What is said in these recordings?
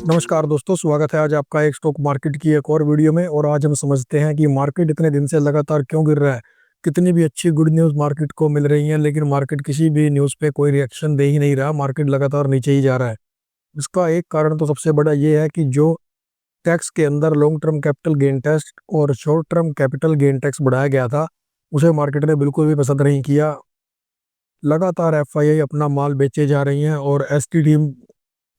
नमस्कार दोस्तों, स्वागत है आज आपका एक स्टॉक मार्केट की एक और वीडियो में। और आज हम समझते हैं कि मार्केट इतने दिन से लगातार क्यों गिर रहा है। कितनी भी अच्छी गुड न्यूज़ मार्केट को मिल रही है, लेकिन मार्केट किसी भी न्यूज़ पे कोई रिएक्शन दे ही नहीं रहा। मार्केट लगातार नीचे ही जा रहा है। इसका एक कारण तो सबसे बड़ा ये है कि जो टैक्स के अंदर long term capital gain tax और short term capital gain tax बढ़ाया गया था, उसे मार्केट ने बिल्कुल भी पसंद नहीं किया। लगातार एफआईआई अपना माल बेचे जा रही हैं और एसटीडी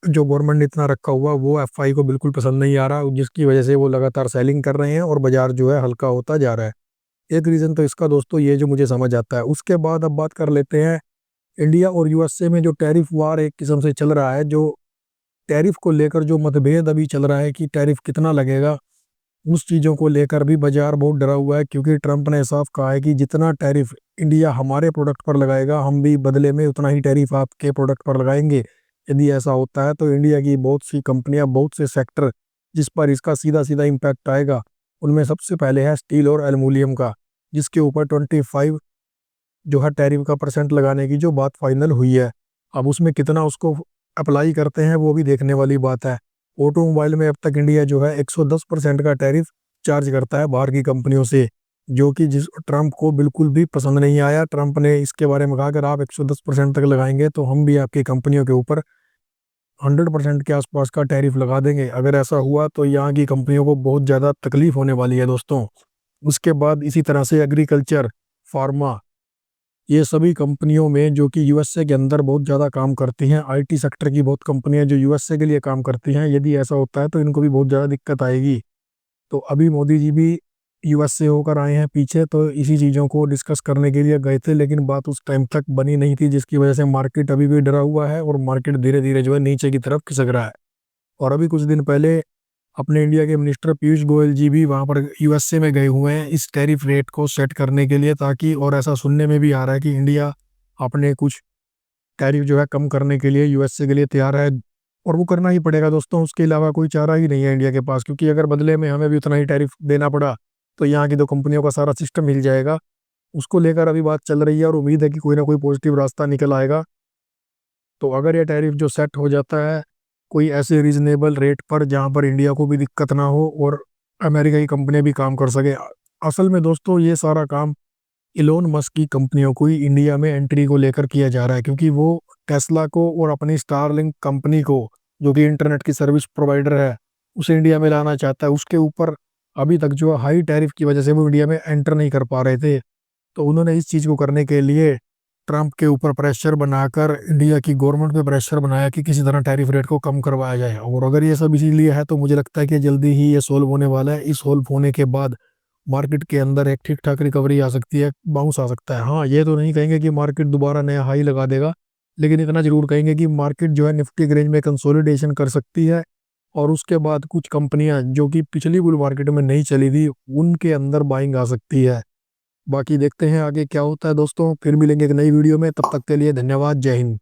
जो गवर्नमेंट ने इतना रखा हुआ वो एफआई को बिल्कुल पसंद नहीं आ रहा, जिसकी वजह से वो लगातार सेलिंग कर रहे हैं और बाजार जो है हल्का होता जा रहा है। एक रीज़न तो इसका दोस्तों ये जो मुझे समझ आता है। उसके बाद अब बात कर लेते हैं इंडिया और यूएसए में जो टैरिफ वार एक किस्म से चल रहा है। जो टैरिफ को लेकर जो मतभेद अभी चल रहा है कि टैरिफ कितना लगेगा, उस चीज़ों को लेकर भी बाजार बहुत डरा हुआ है, क्योंकि ट्रंप ने साफ कहा है कि जितना टैरिफ इंडिया हमारे प्रोडक्ट पर लगाएगा, हम भी बदले में उतना ही टैरिफ आपके प्रोडक्ट पर लगाएंगे। यदि ऐसा होता है तो इंडिया की बहुत सी कंपनियां, बहुत से सेक्टर जिस पर इसका सीधा सीधा इम्पैक्ट आएगा, उनमें सबसे पहले है स्टील और एल्युमिनियम का, जिसके ऊपर 25 जो है टैरिफ का परसेंट लगाने की जो बात फाइनल हुई है। अब उसमें कितना उसको अप्लाई करते हैं वो भी देखने वाली बात है। ऑटोमोबाइल में अब तक इंडिया जो है 110% का टैरिफ चार्ज करता है बाहर की कंपनियों से, जो कि जिस ट्रंप को बिल्कुल भी पसंद नहीं आया। ट्रंप ने इसके बारे में कहा अगर आप 110% तक लगाएंगे तो हम भी आपकी कंपनियों के ऊपर 100% के आसपास का टैरिफ लगा देंगे। अगर ऐसा हुआ तो यहाँ की कंपनियों को बहुत ज़्यादा तकलीफ होने वाली है दोस्तों। उसके बाद इसी तरह से एग्रीकल्चर, फार्मा, ये सभी कंपनियों में जो कि यूएसए के अंदर बहुत ज़्यादा काम करती हैं, आईटी सेक्टर की बहुत कंपनियां जो यूएसए के लिए काम करती हैं, यदि ऐसा होता है तो इनको भी बहुत ज़्यादा दिक्कत आएगी। तो अभी मोदी जी भी यूएसए होकर आए हैं पीछे, तो इसी चीज़ों को डिस्कस करने के लिए गए थे, लेकिन बात उस टाइम तक बनी नहीं थी, जिसकी वजह से मार्केट अभी भी डरा हुआ है और मार्केट धीरे धीरे जो है नीचे की तरफ खिसक रहा है। और अभी कुछ दिन पहले अपने इंडिया के मिनिस्टर पीयूष गोयल जी भी वहाँ पर यूएसए में गए हुए हैं इस टैरिफ रेट को सेट करने के लिए, ताकि, और ऐसा सुनने में भी आ रहा है कि इंडिया अपने कुछ टैरिफ जो है कम करने के लिए यूएसए के लिए तैयार है। और वो करना ही पड़ेगा दोस्तों, उसके अलावा कोई चारा ही नहीं है इंडिया के पास, क्योंकि अगर बदले में हमें भी उतना ही टैरिफ देना पड़ा तो यहाँ की दो कंपनियों का सारा सिस्टम हिल जाएगा। उसको लेकर अभी बात चल रही है और उम्मीद है कि कोई ना कोई पॉजिटिव रास्ता निकल आएगा। तो अगर ये टैरिफ जो सेट हो जाता है कोई ऐसे रीजनेबल रेट पर जहाँ पर इंडिया को भी दिक्कत ना हो और अमेरिका की कंपनियां भी काम कर सके। असल में दोस्तों ये सारा काम इलोन मस्क की कंपनियों को ही इंडिया में एंट्री को लेकर किया जा रहा है, क्योंकि वो टेस्ला को और अपनी स्टारलिंक कंपनी को, जो कि इंटरनेट की सर्विस प्रोवाइडर है, उसे इंडिया में लाना चाहता है। उसके ऊपर अभी तक जो हाई टैरिफ की वजह से वो इंडिया में एंटर नहीं कर पा रहे थे। तो उन्होंने इस चीज़ को करने के लिए ट्रंप के ऊपर प्रेशर बनाकर इंडिया की गवर्नमेंट पे प्रेशर बनाया कि किसी तरह टैरिफ रेट को कम करवाया जाए। और अगर ये सब इसीलिए है तो मुझे लगता है कि जल्दी ही ये सोल्व होने वाला है। इस सोल्व होने के बाद मार्केट के अंदर एक ठीक ठाक रिकवरी आ सकती है, बाउंस आ सकता है। हाँ, ये तो नहीं कहेंगे कि मार्केट दोबारा नया हाई लगा देगा, लेकिन इतना जरूर कहेंगे कि मार्केट जो है निफ्टी के रेंज में कंसोलिडेशन कर सकती है। और उसके बाद कुछ कंपनियां जो कि पिछली बुल मार्केट में नहीं चली थी, उनके अंदर बाइंग आ सकती है। बाकी देखते हैं आगे क्या होता है दोस्तों। फिर मिलेंगे एक नई वीडियो में, तब तक के लिए धन्यवाद। जय हिंद।